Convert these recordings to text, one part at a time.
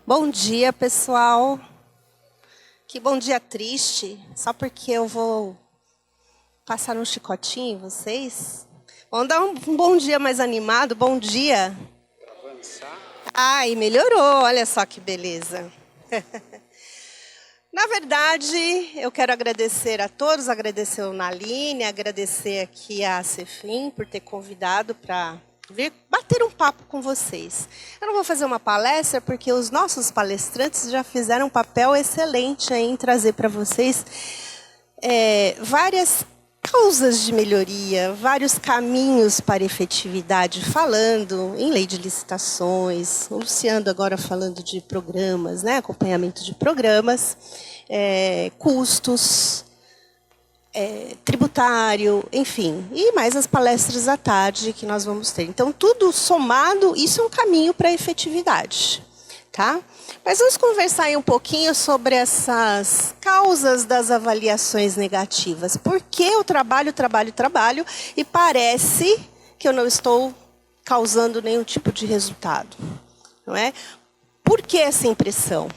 Bom dia, pessoal. Que bom dia triste, só porque eu vou passar um chicotinho em vocês. Vamos dar um bom dia mais animado, bom dia. Ai, melhorou, olha só que beleza. Na verdade, eu quero agradecer a todos, agradecer o Naline, agradecer aqui a Cefim por ter convidado para vir bater um papo com vocês. Eu não vou fazer uma palestra, porque os nossos palestrantes já fizeram um papel excelente em trazer para vocês várias causas de melhoria, vários caminhos para efetividade, falando em lei de licitações, o Luciano agora falando de programas, né, acompanhamento de programas, custos, tributário, enfim, e mais as palestras à tarde que nós vamos ter. Então, tudo somado, isso é um caminho para a efetividade, tá? Mas vamos conversar aí um pouquinho sobre essas causas das avaliações negativas. Por que eu trabalho e parece que eu não estou causando nenhum tipo de resultado, não é? Por que essa impressão?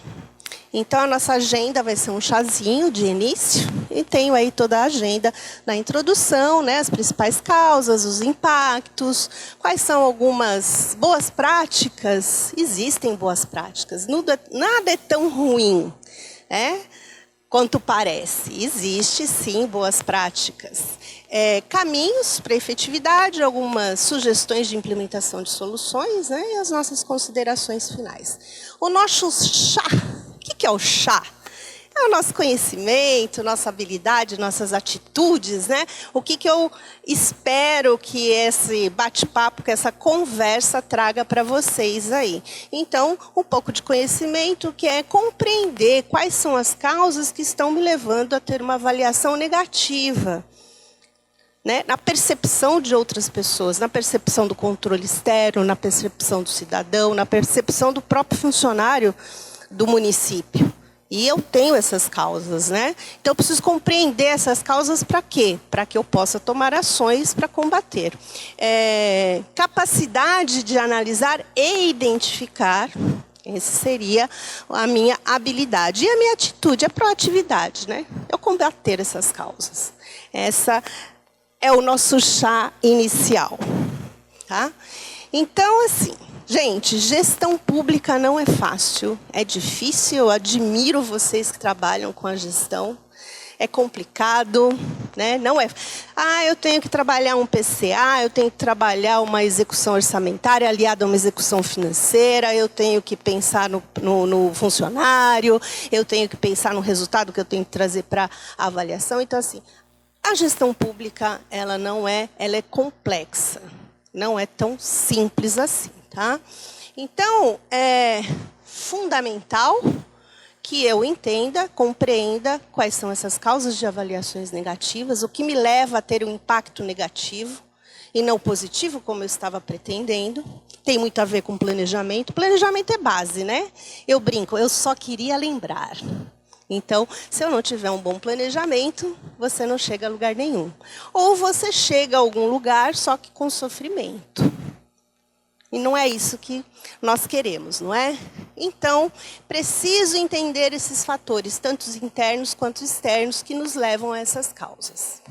Então, a nossa agenda vai ser um chazinho de início, e tenho aí toda a agenda na introdução, né, as principais causas, os impactos, quais são algumas boas práticas. Existem boas práticas, nada é tão ruim, né, quanto parece. Existe, sim, boas práticas. Caminhos para efetividade, algumas sugestões de implementação de soluções, né, e as nossas considerações finais. O nosso chá. O que é o chá? É o nosso conhecimento, nossa habilidade, nossas atitudes, né? O que eu espero que esse bate-papo, que essa conversa traga para vocês aí. Então, um pouco de conhecimento, que é compreender quais são as causas que estão me levando a ter uma avaliação negativa, né? Na percepção de outras pessoas, na percepção do controle externo, na percepção do cidadão, na percepção do próprio funcionário do município. E eu tenho essas causas, né? Então, eu preciso compreender essas causas para quê? Para que eu possa tomar ações para combater. Capacidade de analisar e identificar, essa seria a minha habilidade. E a minha atitude, a proatividade, né? Eu combater essas causas. Essa é o nosso chá inicial, tá? Então, assim, gente, gestão pública não é fácil, é difícil, eu admiro vocês que trabalham com a gestão, é complicado, né? Não é, eu tenho que trabalhar um PCA, eu tenho que trabalhar uma execução orçamentária aliada a uma execução financeira, eu tenho que pensar no funcionário, eu tenho que pensar no resultado que eu tenho que trazer para a avaliação. Então, assim, a gestão pública, ela é complexa, não é tão simples assim. Tá? Então, é fundamental que eu entenda, compreenda quais são essas causas de avaliações negativas, o que me leva a ter um impacto negativo e não positivo, como eu estava pretendendo. Tem muito a ver com planejamento. Planejamento é base, né? Eu brinco, eu só queria lembrar. Então, se eu não tiver um bom planejamento, você não chega a lugar nenhum. Ou você chega a algum lugar, só que com sofrimento. E não é isso que nós queremos, não é? Então, preciso entender esses fatores, tanto internos quanto externos, que nos levam a essas causas.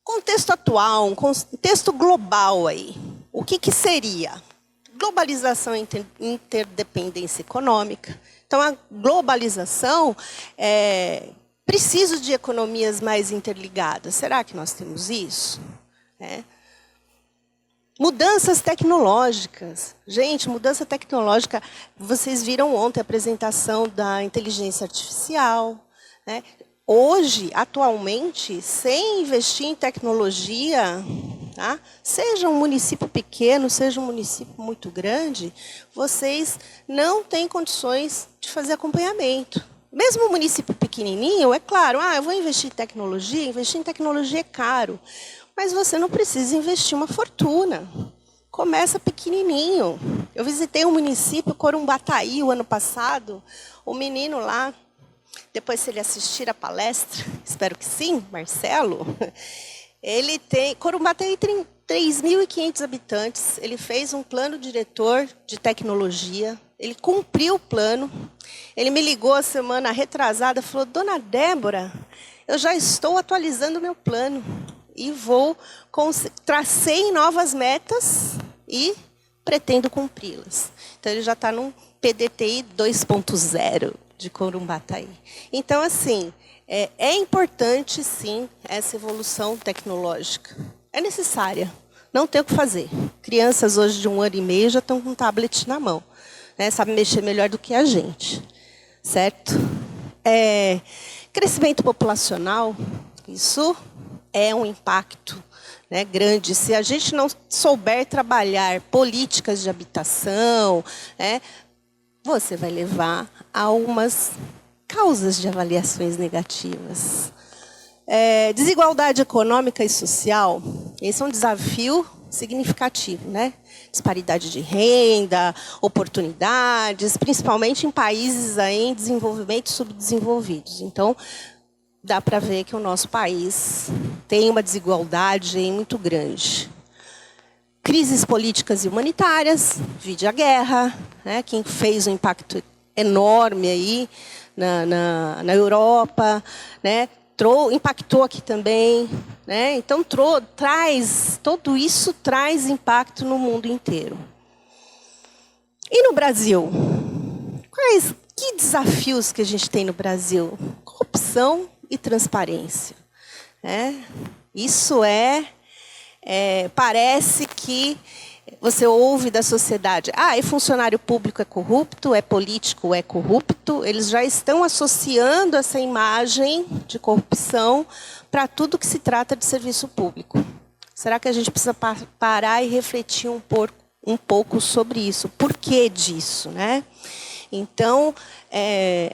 Contexto atual, um contexto global aí. O que seria? Globalização e interdependência econômica. Então, a globalização preciso de economias mais interligadas. Será que nós temos isso? Mudanças tecnológicas. Gente, mudança tecnológica, vocês viram ontem a apresentação da inteligência artificial, né? Hoje, atualmente, sem investir em tecnologia, tá? Seja um município pequeno, seja um município muito grande, vocês não têm condições de fazer acompanhamento. Mesmo um município pequenininho, é claro, eu vou investir em tecnologia é caro. Mas você não precisa investir uma fortuna. Começa pequenininho. Eu visitei um município, Corumbataí, o ano passado. O menino lá, depois se ele assistir a palestra, espero que sim, Marcelo, ele tem... Corumbataí tem 3.500 habitantes. Ele fez um plano diretor de tecnologia. ele cumpriu o plano. Ele me ligou a semana retrasada, falou: Dona Débora, eu já estou atualizando o meu plano e tracei novas metas e pretendo cumpri-las. Então, ele já está num PDTI 2.0 de Corumbataí. Então, assim, é importante, sim, essa evolução tecnológica. É necessária, não tem o que fazer. Crianças hoje de 1 ano e meio já estão com um tablet na mão, né? Sabem mexer melhor do que a gente, certo? Crescimento populacional, isso é um impacto, né, grande. Se a gente não souber trabalhar políticas de habitação, você vai levar a umas causas de avaliações negativas. Desigualdade econômica e social, esse é um desafio significativo, né? Disparidade de renda, oportunidades, principalmente em países aí em desenvolvimento e subdesenvolvidos. Então, dá para ver que o nosso país tem uma desigualdade aí muito grande. Crises políticas e humanitárias, vide a guerra, né, que fez um impacto enorme aí na Europa, né, impactou aqui também, né, então tudo isso traz impacto no mundo inteiro. E no Brasil? Que desafios que a gente tem no Brasil? Corrupção e transparência. Isso parece que você ouve da sociedade: funcionário público é corrupto, político é corrupto. Eles já estão associando essa imagem de corrupção para tudo que se trata de serviço público. Será que a gente precisa parar e refletir um pouco sobre isso? Por que disso, né? Então,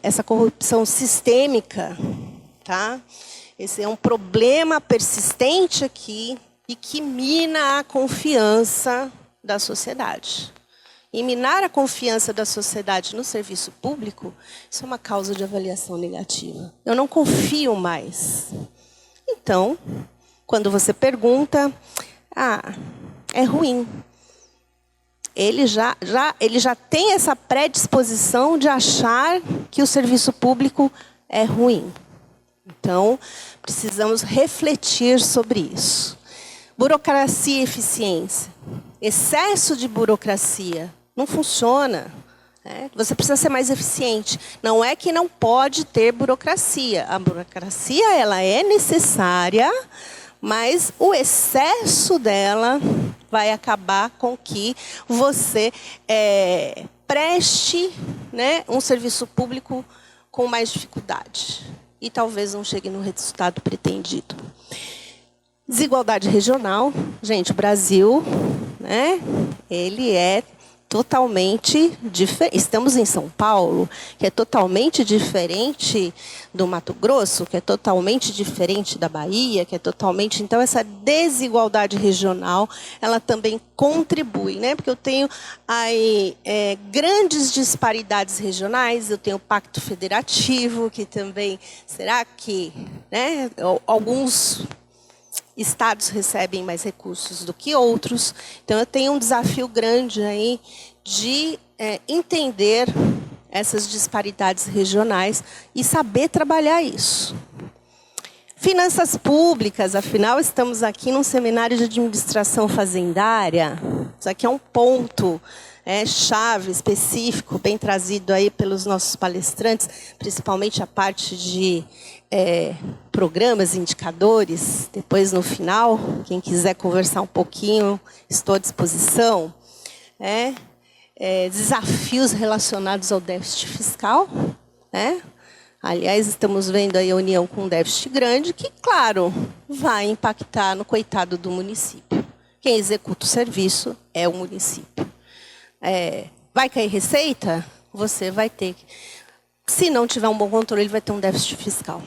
essa corrupção sistêmica, tá? Esse é um problema persistente aqui e que mina a confiança da sociedade. E minar a confiança da sociedade no serviço público, isso é uma causa de avaliação negativa. Eu não confio mais. Então, quando você pergunta, é ruim. Ele já tem essa predisposição de achar que o serviço público é ruim. Então, precisamos refletir sobre isso. Burocracia e eficiência. Excesso de burocracia não funciona. Você precisa ser mais eficiente. Não é que não pode ter burocracia. A burocracia ela é necessária, mas o excesso dela vai acabar com que você preste, né, um serviço público com mais dificuldade. E talvez não chegue no resultado pretendido. Desigualdade regional. Gente, o Brasil, né, ele é totalmente diferente. Estamos em São Paulo, que é totalmente diferente do Mato Grosso, que é totalmente diferente da Bahia, que é totalmente... Então, essa desigualdade regional, ela também contribui, né? Porque eu tenho aí grandes disparidades regionais, eu tenho o Pacto Federativo, que também... Será que, né, alguns estados recebem mais recursos do que outros? Então, eu tenho um desafio grande aí de entender essas disparidades regionais e saber trabalhar isso. Finanças públicas, afinal, estamos aqui num seminário de administração fazendária. Isso aqui é um ponto chave, específico, bem trazido aí pelos nossos palestrantes, principalmente a parte de programas, indicadores. Depois, no final, quem quiser conversar um pouquinho, estou à disposição. Desafios relacionados ao déficit fiscal. Aliás, estamos vendo aí a União com um déficit grande, que, claro, vai impactar no coitado do município. Quem executa o serviço é o município. Vai cair receita? Você vai ter. Se não tiver um bom controle, ele vai ter um déficit fiscal.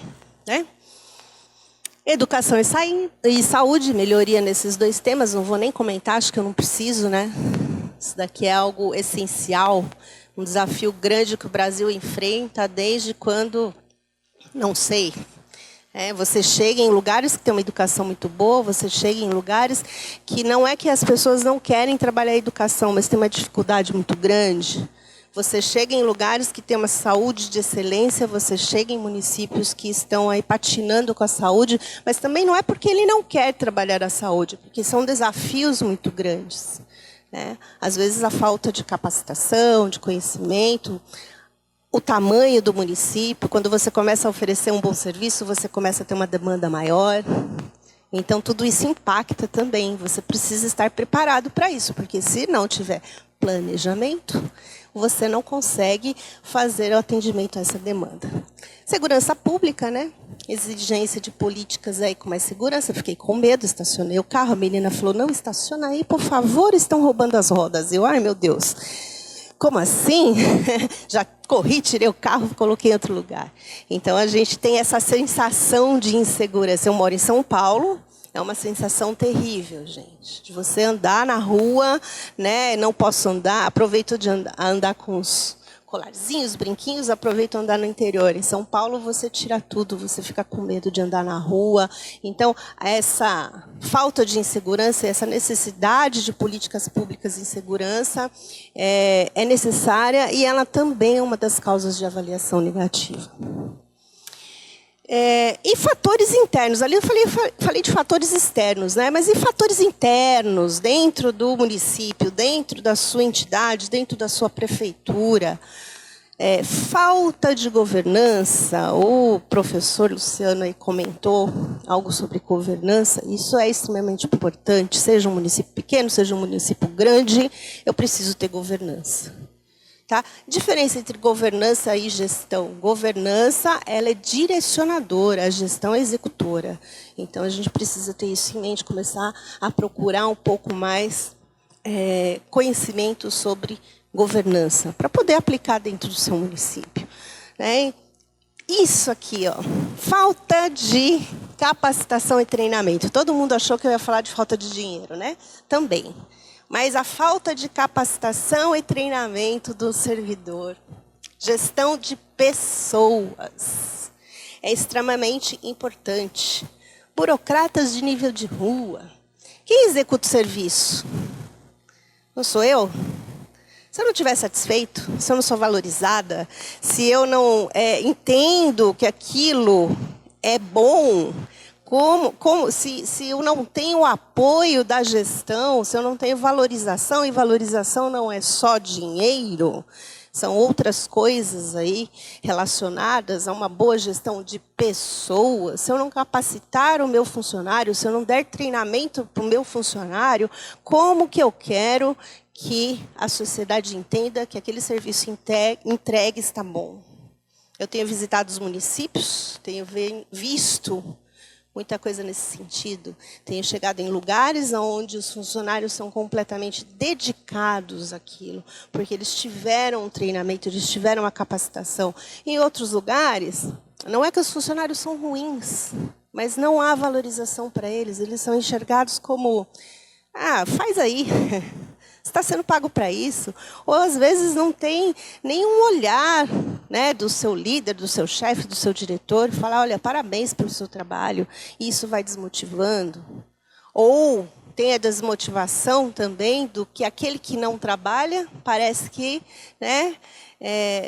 Educação e saúde, melhoria nesses dois temas, não vou nem comentar, acho que eu não preciso, né? Isso daqui é algo essencial, um desafio grande que o Brasil enfrenta desde quando, não sei, você chega em lugares que tem uma educação muito boa, você chega em lugares que não é que as pessoas não querem trabalhar a educação, mas tem uma dificuldade muito grande. Você chega em lugares que têm uma saúde de excelência, você chega em municípios que estão aí patinando com a saúde, mas também não é porque ele não quer trabalhar a saúde, porque são desafios muito grandes, né? Às vezes a falta de capacitação, de conhecimento, o tamanho do município, quando você começa a oferecer um bom serviço, você começa a ter uma demanda maior. Então, tudo isso impacta também. Você precisa estar preparado para isso, porque se não tiver planejamento, você não consegue fazer o atendimento a essa demanda. Segurança pública, né? Exigência de políticas aí com mais segurança. Fiquei com medo, estacionei o carro. A menina falou, não, estaciona aí, por favor, estão roubando as rodas. Eu, ai, meu Deus, como assim? Já corri, tirei o carro, coloquei em outro lugar. Então, a gente tem essa sensação de insegurança. Eu moro em São Paulo, é uma sensação terrível, gente. De você andar na rua, né? Não posso andar, aproveito de andar com os colarzinhos, brinquinhos, aproveito andar no interior. Em São Paulo, você tira tudo, você fica com medo de andar na rua. Então, essa falta de insegurança, essa necessidade de políticas públicas em segurança é necessária e ela também é uma das causas de avaliação negativa. E fatores internos, ali eu falei de fatores externos, né? Mas e fatores internos, dentro do município, dentro da sua entidade, dentro da sua prefeitura? Falta de governança, o professor Luciano aí comentou algo sobre governança, isso é extremamente importante, seja um município pequeno, seja um município grande, eu preciso ter governança. Tá? Diferença entre governança e gestão. Governança, ela é direcionadora, a gestão é executora. Então, a gente precisa ter isso em mente, começar a procurar um pouco mais conhecimento sobre governança, para poder aplicar dentro do seu município, né? Isso aqui, ó, falta de capacitação e treinamento. Todo mundo achou que eu ia falar de falta de dinheiro, né? Também. Mas a falta de capacitação e treinamento do servidor, gestão de pessoas, é extremamente importante. Burocratas de nível de rua. Quem executa o serviço? Não sou eu? Se eu não estiver satisfeito, se eu não sou valorizada, se eu não entendo que aquilo é bom, se eu não tenho o apoio da gestão, se eu não tenho valorização, e valorização não é só dinheiro, são outras coisas aí relacionadas a uma boa gestão de pessoas. Se eu não capacitar o meu funcionário, se eu não der treinamento para o meu funcionário, como que eu quero que a sociedade entenda que aquele serviço entregue está bom? Eu tenho visitado os municípios, tenho visto muita coisa nesse sentido. Tenho chegado em lugares onde os funcionários são completamente dedicados àquilo, porque eles tiveram um treinamento, eles tiveram uma capacitação. Em outros lugares, não é que os funcionários são ruins, mas não há valorização para eles. Eles são enxergados como, faz aí, você está sendo pago para isso. Ou, às vezes, não tem nenhum olhar, né, do seu líder, do seu chefe, do seu diretor, e falar, olha, parabéns pelo seu trabalho. E isso vai desmotivando. Ou tem a desmotivação também do que aquele que não trabalha parece que, né,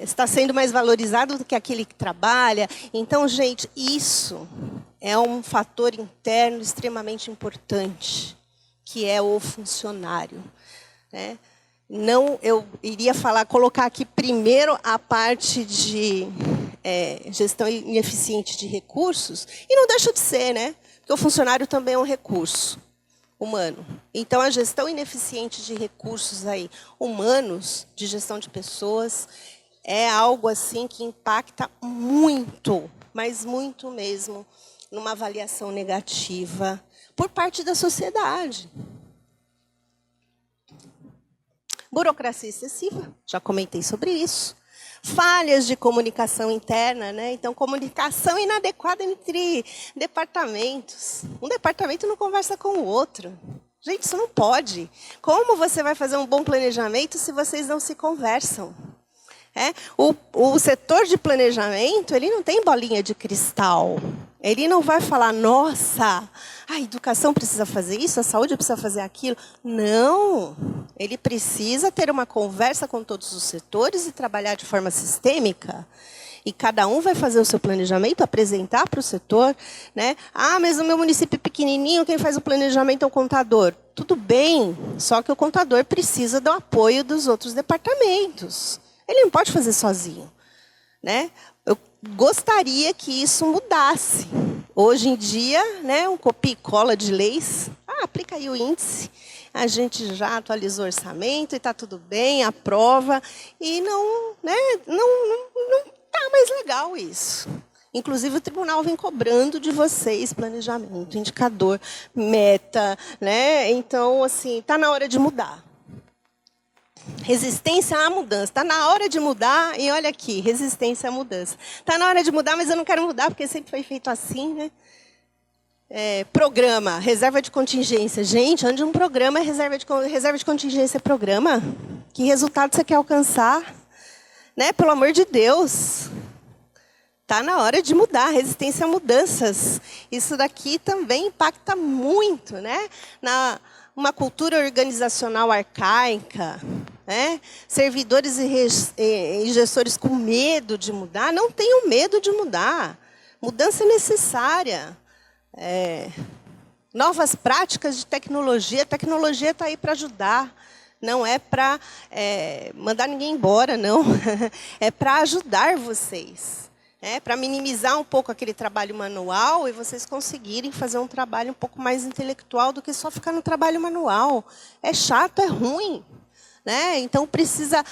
está sendo mais valorizado do que aquele que trabalha. Então, gente, isso é um fator interno extremamente importante, que é o funcionário. Né? Não, eu iria colocar aqui primeiro a parte de gestão ineficiente de recursos, e não deixa de ser, né? Porque o funcionário também é um recurso humano. Então, a gestão ineficiente de recursos aí, humanos, de gestão de pessoas, é algo assim que impacta muito, mas muito mesmo, numa avaliação negativa por parte da sociedade. Burocracia excessiva, já comentei sobre isso. Falhas de comunicação interna, né? Então, comunicação inadequada entre departamentos. Um departamento não conversa com o outro. Gente, isso não pode. Como você vai fazer um bom planejamento se vocês não se conversam? O setor de planejamento, ele não tem bolinha de cristal. Ele não vai falar, nossa, a educação precisa fazer isso, a saúde precisa fazer aquilo. Não, ele precisa ter uma conversa com todos os setores e trabalhar de forma sistêmica. E cada um vai fazer o seu planejamento, apresentar para o setor, né? Ah, mas no meu município pequenininho, quem faz o planejamento é o contador. Tudo bem, só que o contador precisa do apoio dos outros departamentos. Ele não pode fazer sozinho, né? Eu gostaria que isso mudasse. Hoje em dia, né, um copia e cola de leis. Ah, aplica aí o índice. A gente já atualizou o orçamento e está tudo bem, aprova. E não está mais legal isso. Inclusive, o tribunal vem cobrando de vocês planejamento, indicador, meta, né? Então, assim, está na hora de mudar. Resistência à mudança. Está na hora de mudar, e olha aqui, resistência à mudança. Está na hora de mudar, mas eu não quero mudar, porque sempre foi feito assim, né? Programa, reserva de contingência. Gente, onde um programa é reserva de contingência é programa? Que resultado você quer alcançar? Né? Pelo amor de Deus. Está na hora de mudar, resistência a mudanças. Isso daqui também impacta muito, né? Uma cultura organizacional arcaica, né? Servidores e gestores com medo de mudar. Não tenham medo de mudar. Mudança é necessária. Novas práticas de tecnologia. A tecnologia está aí para ajudar. Não é para mandar ninguém embora, não. É para ajudar vocês. Para minimizar um pouco aquele trabalho manual e vocês conseguirem fazer um trabalho um pouco mais intelectual do que só ficar no trabalho manual. É chato, é ruim. Né? Então, precisa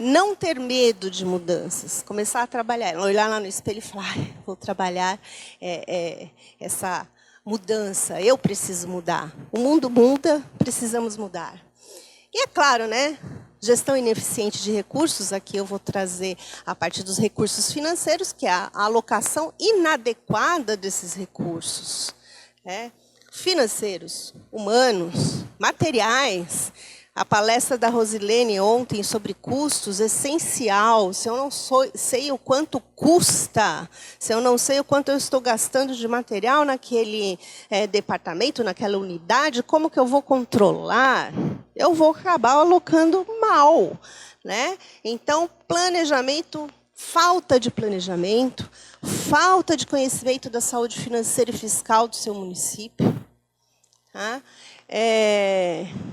não ter medo de mudanças. Começar a trabalhar, olhar lá no espelho e falar, vou trabalhar essa mudança, eu preciso mudar. O mundo muda, precisamos mudar. E é claro, né? Gestão ineficiente de recursos, aqui eu vou trazer a parte dos recursos financeiros, que é a alocação inadequada desses recursos. Financeiros, humanos, materiais. A palestra da Rosilene ontem sobre custos, essencial. Se eu não sei o quanto custa, se eu não sei o quanto eu estou gastando de material naquele departamento, naquela unidade, como que eu vou controlar? Eu vou acabar alocando mal. Né? Então, planejamento, falta de planejamento, falta de conhecimento da saúde financeira e fiscal do seu município. Tá?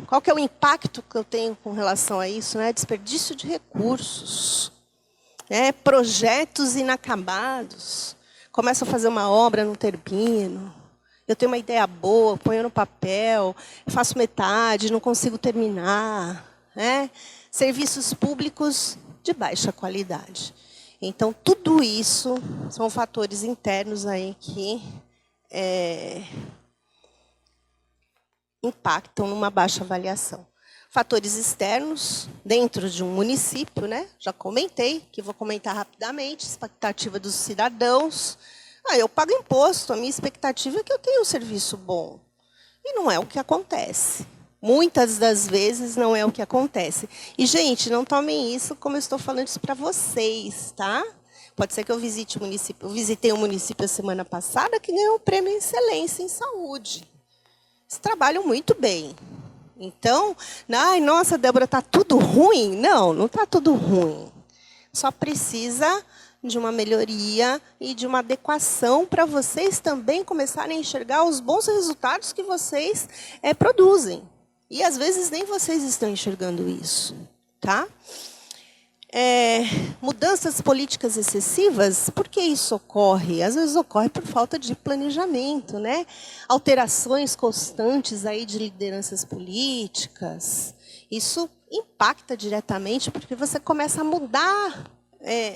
Qual que é o impacto que eu tenho com relação a isso? Né? Desperdício de recursos, projetos inacabados. Começo a fazer uma obra, não termino. Eu tenho uma ideia boa, ponho no papel, faço metade, não consigo terminar. Serviços públicos de baixa qualidade. Então, tudo isso são fatores internos aí que impactam numa baixa avaliação. Fatores externos, dentro de um município, né? Já comentei, que vou comentar rapidamente, expectativa dos cidadãos. Eu pago imposto, a minha expectativa é que eu tenha um serviço bom. E não é o que acontece. Muitas das vezes não é o que acontece. E, gente, não tomem isso como eu estou falando isso para vocês, tá? Pode ser que eu visite o município. Eu visitei um município a semana passada que ganhou o prêmio Excelência em Saúde. Eles trabalham muito bem. Então, nossa, Débora, está tudo ruim? Não, não está tudo ruim. Só precisa de uma melhoria e de uma adequação para vocês também começarem a enxergar os bons resultados que vocês produzem. E, às vezes, nem vocês estão enxergando isso. Tá? Mudanças políticas excessivas, por que isso ocorre? Às vezes ocorre por falta de planejamento, né? Alterações constantes aí de lideranças políticas. Isso impacta diretamente porque você começa a mudar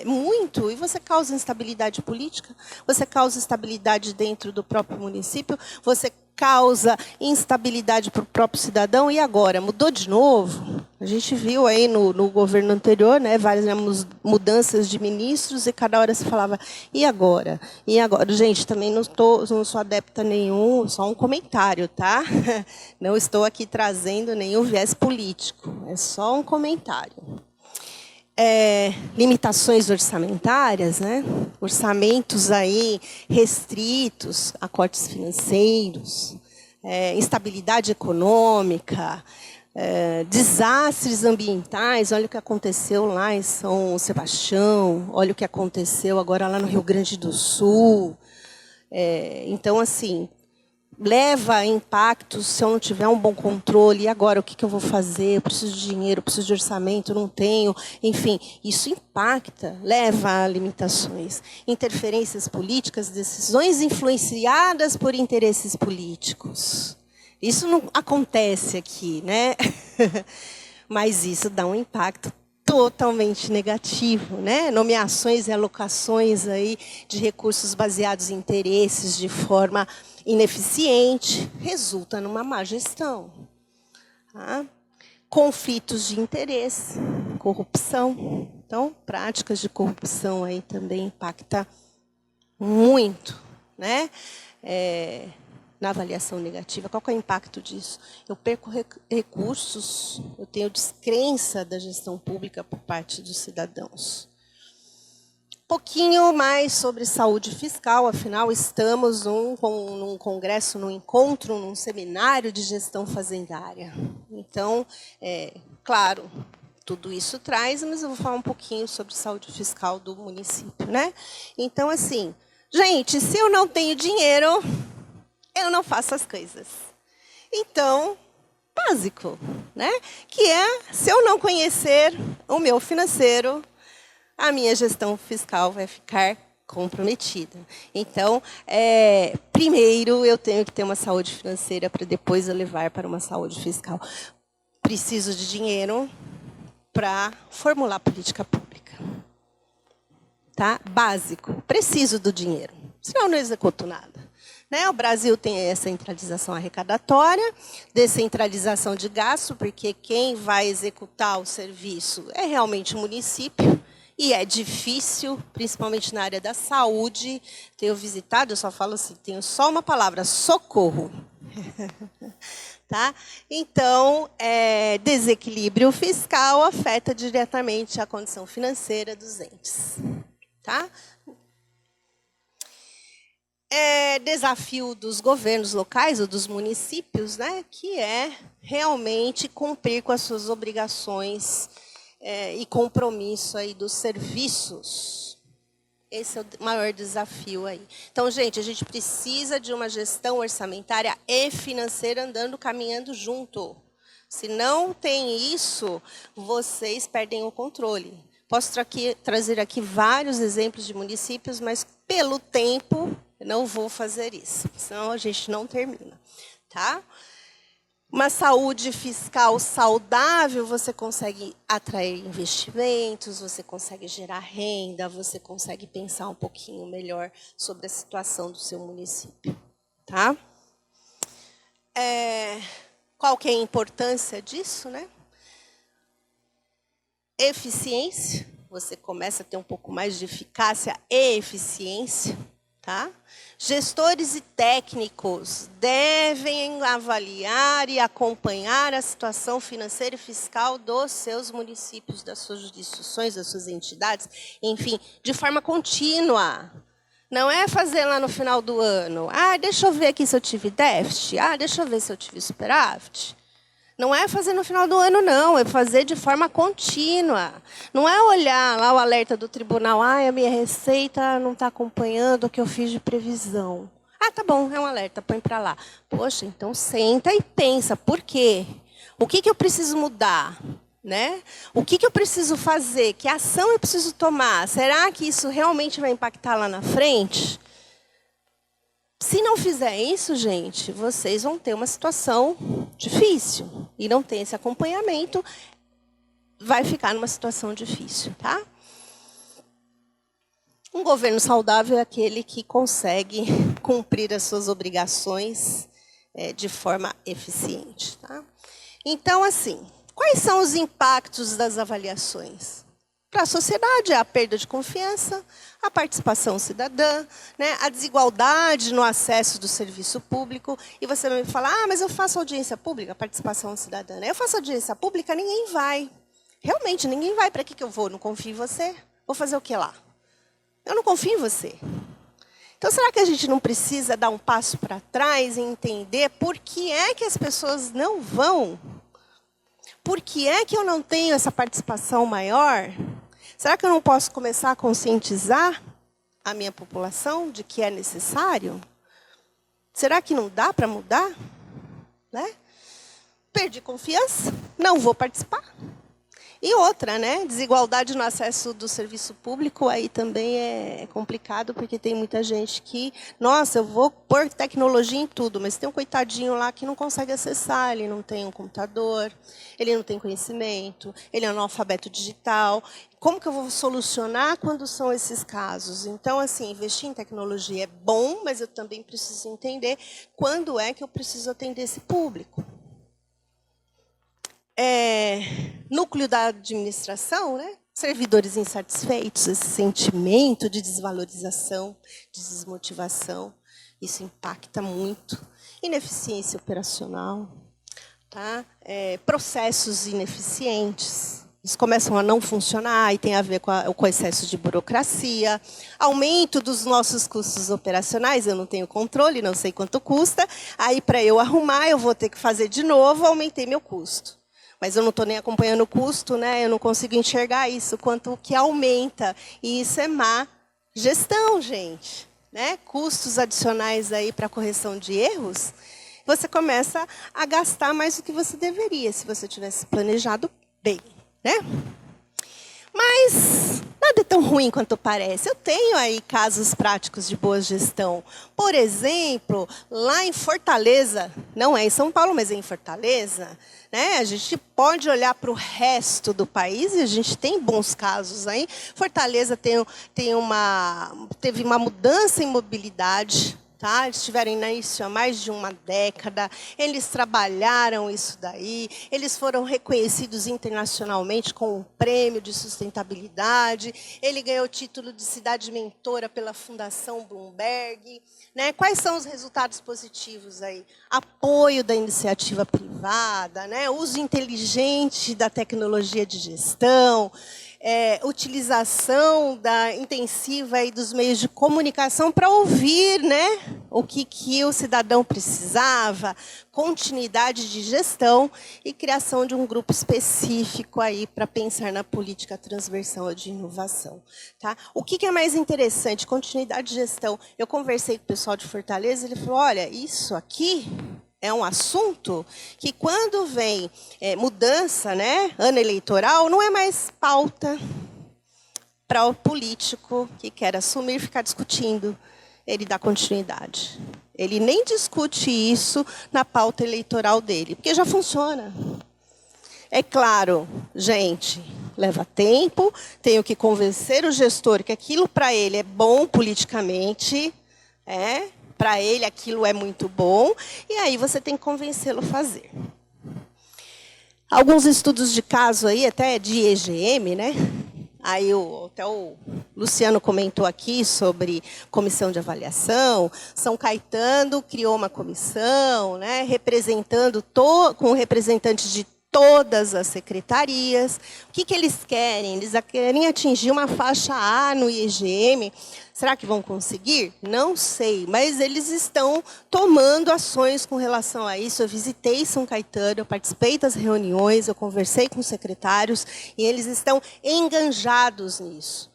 muito e você causa instabilidade política, você causa instabilidade dentro do próprio município, você causa instabilidade para o próprio cidadão. E agora? Mudou de novo? A gente viu aí no governo anterior, né, várias mudanças de ministros e cada hora se falava, e agora? E agora? Gente, também não sou adepta nenhum, só um comentário, tá? Não estou aqui trazendo nenhum viés político, é só um comentário. Limitações orçamentárias, né? orçamentos aí restritos a cortes financeiros, instabilidade econômica, desastres ambientais. Olha o que aconteceu lá em São Sebastião, olha o que aconteceu agora lá no Rio Grande do Sul. Então, assim, leva a impactos se eu não tiver um bom controle. E agora, o que eu vou fazer? Eu preciso de dinheiro, eu preciso de orçamento, não tenho. Enfim, isso impacta, leva a limitações. Interferências políticas, decisões influenciadas por interesses políticos. Isso não acontece aqui, né? Mas isso dá um impacto totalmente negativo, né? Nomeações e alocações aí de recursos baseados em interesses de forma ineficiente, resulta numa má gestão. Tá? Conflitos de interesse, corrupção. Então, práticas de corrupção aí também impacta muito, né? Na avaliação negativa. Qual que é o impacto disso? Eu perco recursos, eu tenho descrença da gestão pública por parte dos cidadãos. Um pouquinho mais sobre saúde fiscal, afinal, estamos num congresso, num encontro, num seminário de gestão fazendária. Então, claro, tudo isso traz, mas eu vou falar um pouquinho sobre saúde fiscal do município, né? Então, assim, gente, se eu não tenho dinheiro, eu não faço as coisas. Então, básico, né? Que se eu não conhecer o meu financeiro, a minha gestão fiscal vai ficar comprometida. Então, primeiro eu tenho que ter uma saúde financeira para depois eu levar para uma saúde fiscal. Preciso de dinheiro para formular política pública. Tá? Básico. Preciso do dinheiro. Senão eu não executo nada. O Brasil tem a centralização arrecadatória, descentralização de gasto, porque quem vai executar o serviço é realmente o município, e é difícil, principalmente na área da saúde. Tenho visitado, eu só falo assim, tenho só uma palavra, socorro. Tá? Então, desequilíbrio fiscal afeta diretamente a condição financeira dos entes. Tá? Desafio dos governos locais ou dos municípios, né, que é realmente cumprir com as suas obrigações e compromisso aí dos serviços. Esse é o maior desafio aí. Então, gente, a gente precisa de uma gestão orçamentária e financeira andando, caminhando junto. Se não tem isso, vocês perdem o controle. Posso trazer aqui vários exemplos de municípios, mas pelo tempo não vou fazer isso, senão a gente não termina. Tá? Uma saúde fiscal saudável, você consegue atrair investimentos, você consegue gerar renda, você consegue pensar um pouquinho melhor sobre a situação do seu município. Tá? Qual que é a importância disso, né? Eficiência, você começa a ter um pouco mais de eficácia e eficiência. Tá? Gestores e técnicos devem avaliar e acompanhar a situação financeira e fiscal dos seus municípios, das suas jurisdições, das suas entidades, enfim, de forma contínua. Não é fazer lá no final do ano. Deixa eu ver aqui se eu tive déficit. Deixa eu ver se eu tive superávit. Não é fazer no final do ano, não. É fazer de forma contínua. Não é olhar lá o alerta do tribunal. A minha receita não está acompanhando o que eu fiz de previsão. Tá bom, é um alerta, põe para lá. Poxa, então senta e pensa. Por quê? O que eu preciso mudar? Né? O que eu preciso fazer? Que ação eu preciso tomar? Será que isso realmente vai impactar lá na frente? Se não fizer isso, gente, vocês vão ter uma situação difícil. E não tem esse acompanhamento, vai ficar numa situação difícil. Tá? Um governo saudável é aquele que consegue cumprir as suas obrigações de forma eficiente. Tá? Então, assim, quais são os impactos das avaliações? Para a sociedade, a perda de confiança, a participação cidadã, né, a desigualdade no acesso do serviço público. E você vai me falar, mas eu faço audiência pública, participação cidadã. Né? Eu faço audiência pública, ninguém vai. Realmente, ninguém vai. Para que eu vou? Não confio em você? Vou fazer o que lá? Eu não confio em você. Então, será que a gente não precisa dar um passo para trás e entender por que é que as pessoas não vão? Por que é que eu não tenho essa participação maior? Será que eu não posso começar a conscientizar a minha população de que é necessário? Será que não dá para mudar? Né? Perdi confiança, não vou participar. E outra, né? Desigualdade no acesso do serviço público, aí também é complicado, porque tem muita gente que, nossa, eu vou pôr tecnologia em tudo, mas tem um coitadinho lá que não consegue acessar, ele não tem um computador, ele não tem conhecimento, ele é analfabeto digital. Como que eu vou solucionar quando são esses casos? Então, assim, investir em tecnologia é bom, mas eu também preciso entender quando é que eu preciso atender esse público. Núcleo da administração, né? Servidores insatisfeitos, esse sentimento de desvalorização, de desmotivação, isso impacta muito. Ineficiência operacional, tá? Processos ineficientes, eles começam a não funcionar e tem a ver com o excesso de burocracia, aumento dos nossos custos operacionais, eu não tenho controle, não sei quanto custa, aí para eu arrumar eu vou ter que fazer de novo, aumentei meu custo. Mas eu não estou nem acompanhando o custo, né? Eu não consigo enxergar isso, quanto que aumenta. E isso é má gestão, gente. Né? Custos adicionais aí para correção de erros, você começa a gastar mais do que você deveria, se você tivesse planejado bem. Né? Mas nada é tão ruim quanto parece. Eu tenho aí casos práticos de boa gestão. Por exemplo, lá em Fortaleza, não é em São Paulo, mas é em Fortaleza, né? A gente pode olhar para o resto do país e a gente tem bons casos aí. Fortaleza teve uma mudança em mobilidade. Tá? Eles tiveram início há mais de uma década, eles trabalharam isso daí, eles foram reconhecidos internacionalmente com um prêmio de sustentabilidade, ele ganhou o título de cidade mentora pela Fundação Bloomberg. Né? Quais são os resultados positivos aí? Apoio da iniciativa privada, né? Uso inteligente da tecnologia de gestão, utilização intensiva aí dos meios de comunicação para ouvir, né, o que o cidadão precisava, continuidade de gestão e criação de um grupo específico aí para pensar na política transversal de inovação. Tá? O que é mais interessante? Continuidade de gestão. Eu conversei com o pessoal de Fortaleza, ele falou, olha, isso aqui é um assunto que, quando vem mudança, né, ano eleitoral, não é mais pauta para o político que quer assumir ficar discutindo. Ele dá continuidade. Ele nem discute isso na pauta eleitoral dele, porque já funciona. É claro, gente, leva tempo, tenho que convencer o gestor que aquilo para ele é bom politicamente, para ele aquilo é muito bom, e aí você tem que convencê-lo a fazer. Alguns estudos de caso aí, até de EGM, né? Aí até o Luciano comentou aqui sobre comissão de avaliação. São Caetano criou uma comissão, né, com representantes de todas as secretarias. O que eles querem? Eles querem atingir uma faixa A no IGM. Será que vão conseguir? Não sei, mas eles estão tomando ações com relação a isso. Eu visitei São Caetano, eu participei das reuniões, eu conversei com os secretários e eles estão enganjados nisso.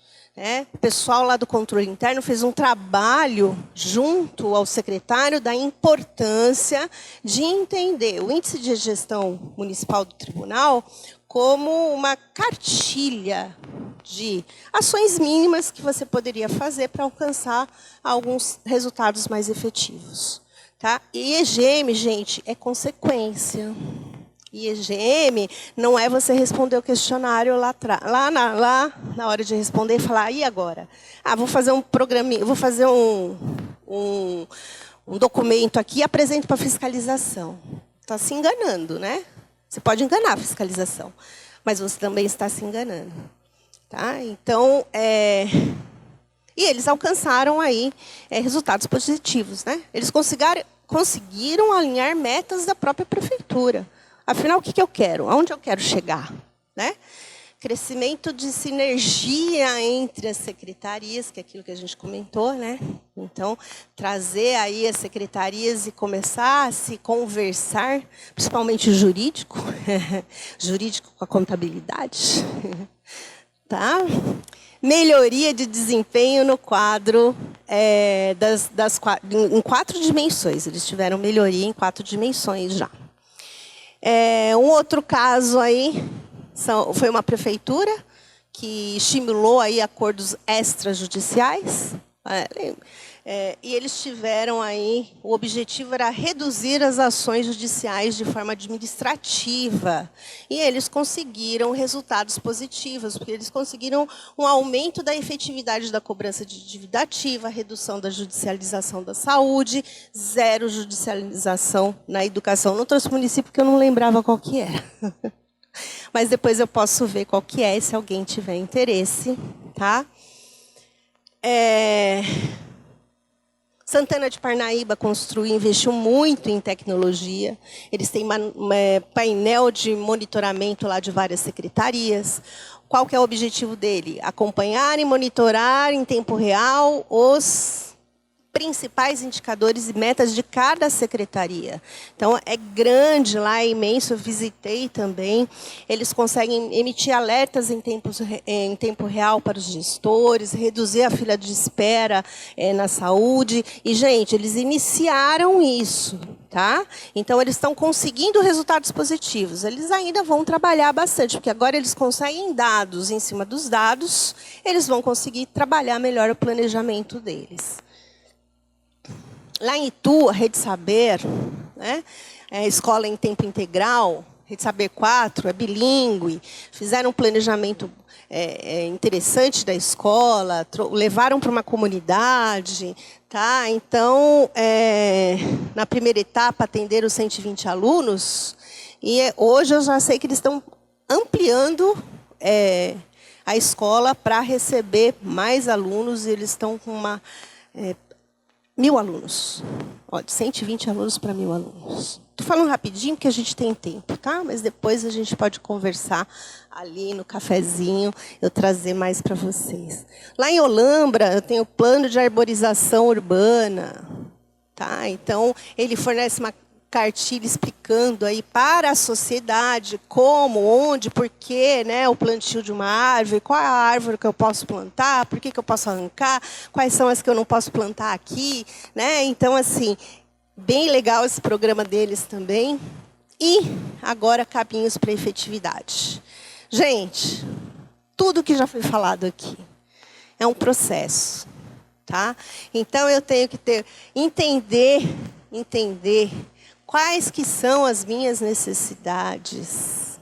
O pessoal lá do controle interno fez um trabalho junto ao secretário da importância de entender o índice de gestão municipal do tribunal como uma cartilha de ações mínimas que você poderia fazer para alcançar alguns resultados mais efetivos. Tá? E EGM, gente, é consequência. E EGM não é você responder o questionário lá na hora de responder e falar, e agora? Vou fazer um programinha, vou fazer um documento aqui e apresento para a fiscalização. Está se enganando, né? Você pode enganar a fiscalização, mas você também está se enganando. Tá? Então, e eles alcançaram aí resultados positivos. Né? Eles conseguiram alinhar metas da própria prefeitura. Afinal, o que eu quero? Aonde eu quero chegar? Né? crescimento de sinergia entre as secretarias, que é aquilo que a gente comentou, né? Então, trazer aí as secretarias e começar a se conversar, principalmente o jurídico, jurídico com a contabilidade, tá? Melhoria de desempenho no quadro, em 4 dimensões. Eles tiveram melhoria em 4 dimensões já. Um outro caso aí foi uma prefeitura que estimulou aí acordos extrajudiciais. E eles tiveram aí, o objetivo era reduzir as ações judiciais de forma administrativa. E eles conseguiram resultados positivos, porque eles conseguiram um aumento da efetividade da cobrança de dívida ativa, redução da judicialização da saúde, 0 judicialização na educação. Não trouxe município porque eu não lembrava qual que era. Mas depois eu posso ver qual que é, se alguém tiver interesse, tá? Santana de Parnaíba construiu e investiu muito em tecnologia. Eles têm painel de monitoramento lá de várias secretarias. Qual que é o objetivo dele? Acompanhar e monitorar em tempo real os principais indicadores e metas de cada secretaria. Então, é grande lá, é imenso, eu visitei também. Eles conseguem emitir alertas em tempo real para os gestores, reduzir a fila de espera na saúde. E, gente, eles iniciaram isso, tá? Então, eles estão conseguindo resultados positivos. Eles ainda vão trabalhar bastante, porque agora eles conseguem dados. Em cima dos dados, eles vão conseguir trabalhar melhor o planejamento deles. Lá em Itu, a Rede Saber, né, escola em tempo integral, Rede Saber 4, é bilíngue, fizeram um planejamento interessante da escola, levaram para uma comunidade. Tá? Então, na primeira etapa, atenderam 120 alunos, e hoje eu já sei que eles estão ampliando a escola para receber mais alunos, e eles estão com 1.000 alunos. Ó, de 120 alunos para 1.000 alunos. Estou falando rapidinho, porque a gente tem tempo, tá? Mas depois a gente pode conversar ali no cafezinho, eu trazer mais para vocês. Lá em Olambra, eu tenho o plano de arborização urbana. Tá? Então, ele fornece uma cartilha explicando aí para a sociedade como, onde, por que, né, o plantio de uma árvore, qual é a árvore que eu posso plantar, por que eu posso arrancar, quais são as que eu não posso plantar aqui, né? Então, assim, bem legal esse programa deles também. E agora, caminhos para a efetividade. Gente, tudo que já foi falado aqui é um processo, tá? Então, eu tenho que entender quais que são as minhas necessidades.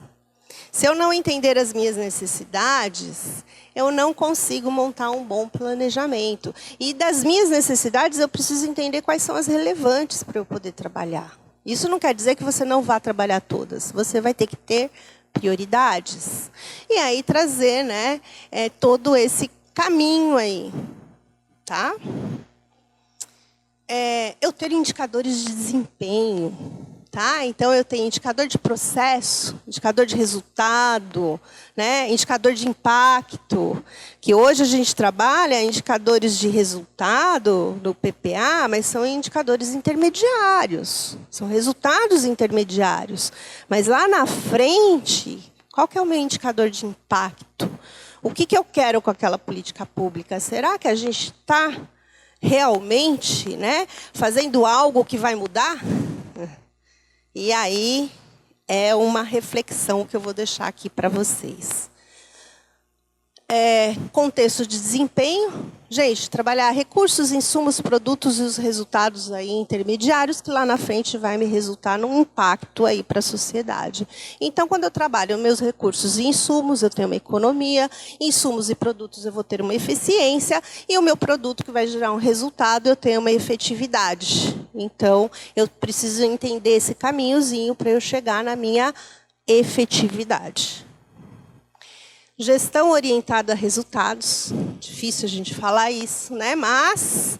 Se eu não entender as minhas necessidades, eu não consigo montar um bom planejamento. E das minhas necessidades, eu preciso entender quais são as relevantes para eu poder trabalhar. Isso não quer dizer que você não vá trabalhar todas. Você vai ter que ter prioridades. E aí trazer, né, todo esse caminho aí. Tá? Eu ter indicadores de desempenho, tá? Então, eu tenho indicador de processo, indicador de resultado, né? Indicador de impacto, que hoje a gente trabalha indicadores de resultado do PPA, mas são indicadores intermediários, são resultados intermediários. Mas lá na frente, qual que é o meu indicador de impacto? O que eu quero com aquela política pública? Será que a gente está realmente, né, fazendo algo que vai mudar? E aí é uma reflexão que eu vou deixar aqui para vocês. Contexto de desempenho. Gente, trabalhar recursos, insumos, produtos e os resultados aí intermediários, que lá na frente vai me resultar num impacto aí para a sociedade. Então, quando eu trabalho meus recursos e insumos, eu tenho uma economia, insumos e produtos eu vou ter uma eficiência, e o meu produto que vai gerar um resultado, eu tenho uma efetividade. Então, eu preciso entender esse caminhozinho para eu chegar na minha efetividade. Gestão orientada a resultados. Difícil a gente falar isso, né? Mas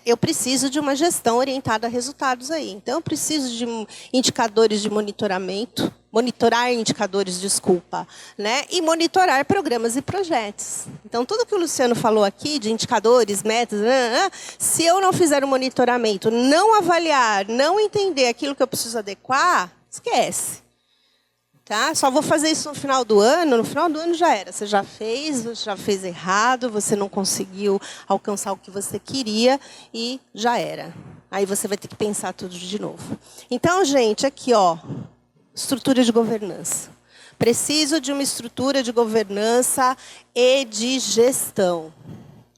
eu preciso de uma gestão orientada a resultados aí. Então, eu preciso de indicadores de monitoramento, monitorar indicadores, desculpa, né? E monitorar programas e projetos. Então, tudo que o Luciano falou aqui de indicadores, metas, se eu não fizer o monitoramento, não avaliar, não entender aquilo que eu preciso adequar, esquece. Tá? Só vou fazer isso no final do ano já era. Você já fez errado, você não conseguiu alcançar o que você queria e já era. Aí você vai ter que pensar tudo de novo. Então, gente, aqui, ó, estrutura de governança. Preciso de uma estrutura de governança e de gestão.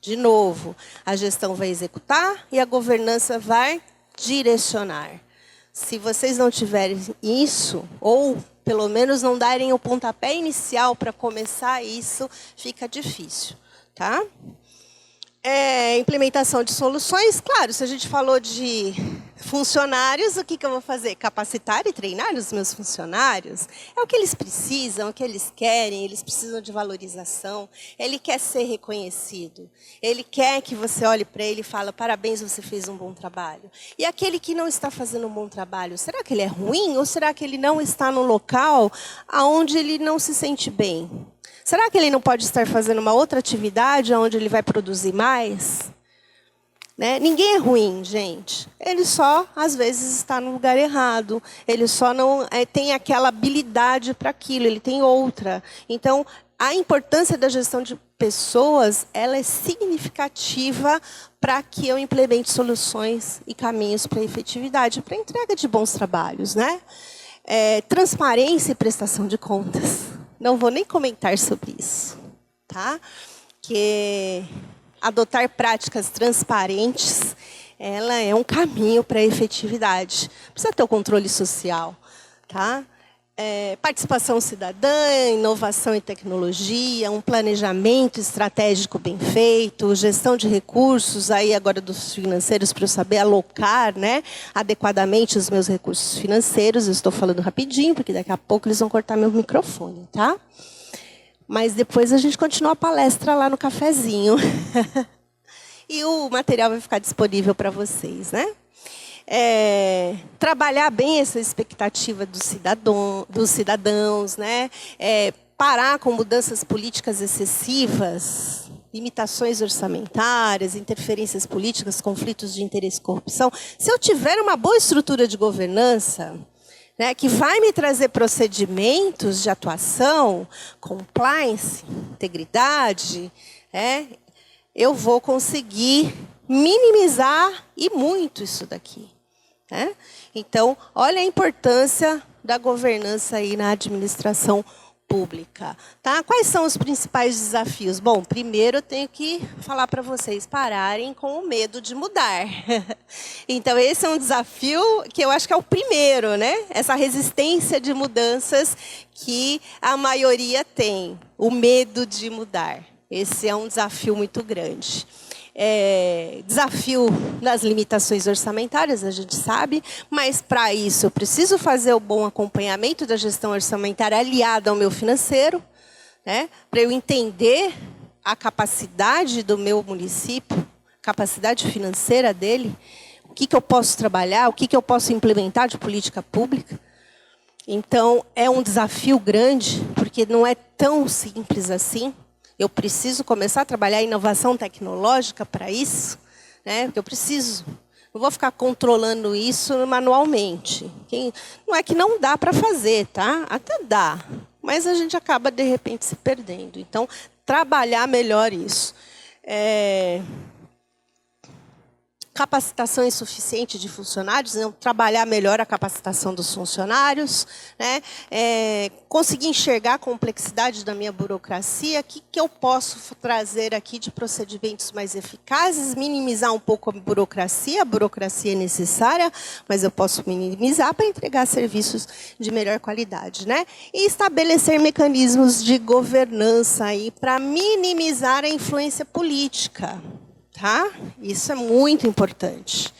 De novo, a gestão vai executar e a governança vai direcionar. Se vocês não tiverem isso, ou pelo menos não darem o pontapé inicial para começar isso, fica difícil, tá? Implementação de soluções, claro, se a gente falou de funcionários, o que eu vou fazer? Capacitar e treinar os meus funcionários? É o que eles precisam, é o que eles querem, eles precisam de valorização, ele quer ser reconhecido, ele quer que você olhe para ele e fale, parabéns, você fez um bom trabalho. E aquele que não está fazendo um bom trabalho, será que ele é ruim ou será que ele não está no local onde ele não se sente bem? Será que ele não pode estar fazendo uma outra atividade onde ele vai produzir mais? Né? Ninguém é ruim, gente. Ele só, às vezes, está no lugar errado. Ele só não tem aquela habilidade para aquilo, ele tem outra. Então, a importância da gestão de pessoas, ela é significativa para que eu implemente soluções e caminhos para a efetividade, para a entrega de bons trabalhos, né? Transparência e prestação de contas. Não vou nem comentar sobre isso, tá? Que adotar práticas transparentes, ela é um caminho para a efetividade. Precisa ter o controle social, tá? Participação cidadã, inovação e tecnologia, um planejamento estratégico bem feito, gestão de recursos, aí agora dos financeiros, para eu saber alocar, né, adequadamente os meus recursos financeiros. Eu estou falando rapidinho, porque daqui a pouco eles vão cortar meu microfone, tá? Mas depois a gente continua a palestra lá no cafezinho. E o material vai ficar disponível para vocês, né? Trabalhar bem essa expectativa dos cidadãos, né? Parar com mudanças políticas excessivas, limitações orçamentárias, interferências políticas, conflitos de interesse e corrupção. Se eu tiver uma boa estrutura de governança, né, que vai me trazer procedimentos de atuação, compliance, integridade, eu vou conseguir minimizar e muito isso daqui. Né? Então, olha a importância da governança aí na administração pública. Tá? Quais são os principais desafios? Bom, primeiro eu tenho que falar para vocês pararem com o medo de mudar. Então, esse é um desafio que eu acho que é o primeiro, né? Essa resistência de mudanças que a maioria tem, o medo de mudar. Esse é um desafio muito grande. Desafio das limitações orçamentárias, a gente sabe, mas para isso eu preciso fazer o bom acompanhamento da gestão orçamentária aliada ao meu financeiro, né, para eu entender a capacidade do meu município, capacidade financeira dele, o que eu posso trabalhar, o que eu posso implementar de política pública. Então, é um desafio grande, porque não é tão simples assim. Eu preciso começar a trabalhar inovação tecnológica para isso, né? Porque eu preciso. Não vou ficar controlando isso manualmente. Não é que não dá para fazer, tá? Até dá, mas a gente acaba, de repente, se perdendo. Então, trabalhar melhor isso. Capacitação insuficiente de funcionários, né? Trabalhar melhor a capacitação dos funcionários, né? Conseguir enxergar a complexidade da minha burocracia, o que eu posso trazer aqui de procedimentos mais eficazes, minimizar um pouco a burocracia é necessária, mas eu posso minimizar para entregar serviços de melhor qualidade, né? E estabelecer mecanismos de governança aí para minimizar a influência política. Tá? Isso é muito importante.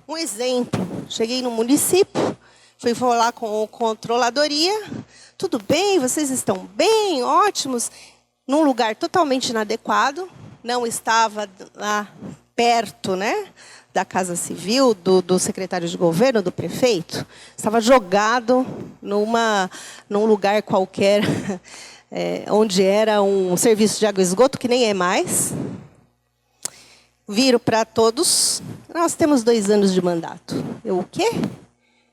Um exemplo, cheguei no município, fui falar com a controladoria tudo bem, vocês estão bem, ótimos, num lugar totalmente inadequado, não estava lá perto, né, da Casa Civil, do secretário de governo, do prefeito, estava jogado num lugar qualquer, onde era um serviço de água e esgoto, que nem é mais. Viro para todos, nós temos 2 anos de mandato. Eu, o quê?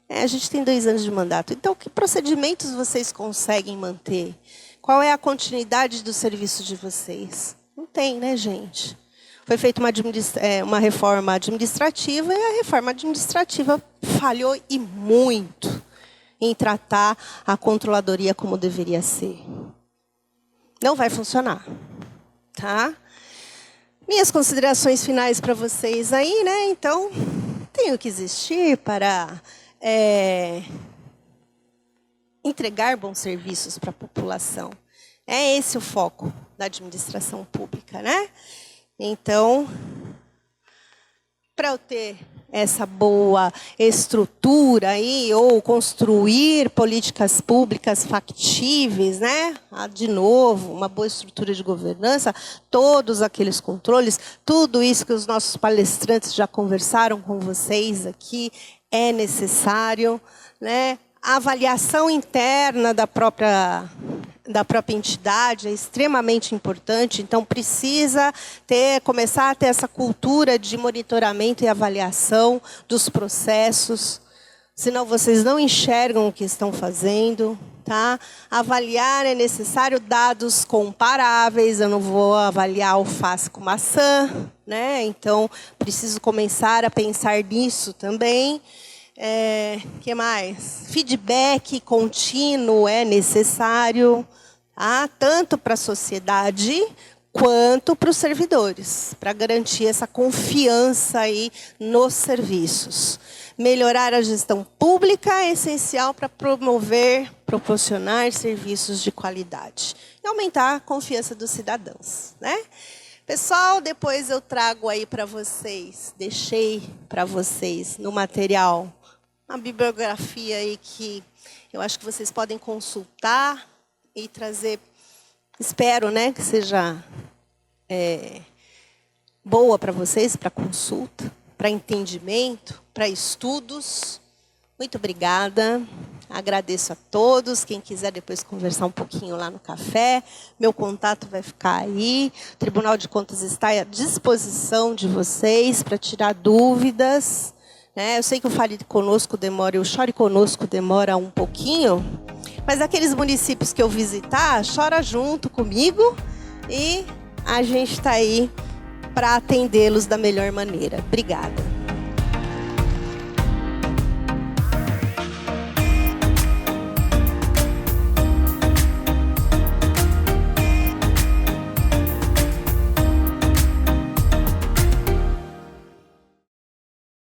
A gente tem 2 anos de mandato. Então, que procedimentos vocês conseguem manter? Qual é a continuidade do serviço de vocês? Não tem, né, gente? Foi feita uma reforma administrativa e a reforma administrativa falhou e muito em tratar a controladoria como deveria ser. Não vai funcionar, tá? Minhas considerações finais para vocês aí, né? Então, tenho que existir para entregar bons serviços para a população. É esse o foco da administração pública, né? Então, para eu ter essa boa estrutura aí, ou construir políticas públicas factíveis, né? De novo, uma boa estrutura de governança, todos aqueles controles, tudo isso que os nossos palestrantes já conversaram com vocês aqui, é necessário, né? A avaliação interna da própria entidade é extremamente importante, então precisa começar a ter essa cultura de monitoramento e avaliação dos processos, senão vocês não enxergam o que estão fazendo, tá? Avaliar é necessário dados comparáveis, eu não vou avaliar alface com maçã, né? Então preciso começar a pensar nisso também. Que mais? Feedback contínuo é necessário, tá? Tanto para a sociedade quanto para os servidores, para garantir essa confiança aí nos serviços. Melhorar a gestão pública é essencial para proporcionar serviços de qualidade e aumentar a confiança dos cidadãos, né? Pessoal, depois eu trago aí para vocês, deixei para vocês no material uma bibliografia aí que eu acho que vocês podem consultar e trazer, espero, né, que seja boa para vocês, para consulta, para entendimento, para estudos. Muito obrigada. Agradeço a todos. Quem quiser depois conversar um pouquinho lá no café, meu contato vai ficar aí. O Tribunal de Contas está à disposição de vocês para tirar dúvidas. Eu sei que o Fale Conosco demora, o Chore Conosco demora um pouquinho, mas aqueles municípios que eu visitar, chora junto comigo e a gente está aí para atendê-los da melhor maneira. Obrigada.